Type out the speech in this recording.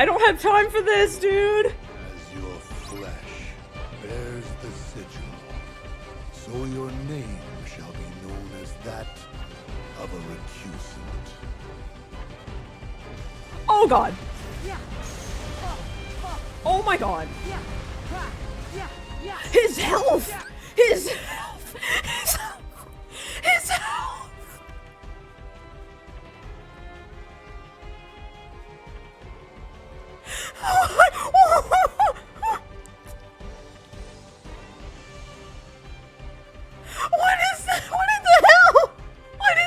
I don't have time for this, dude. As your flesh bears the sigil, so your name shall be known as that of a recusant. Oh god. Oh my god. His health! His health! His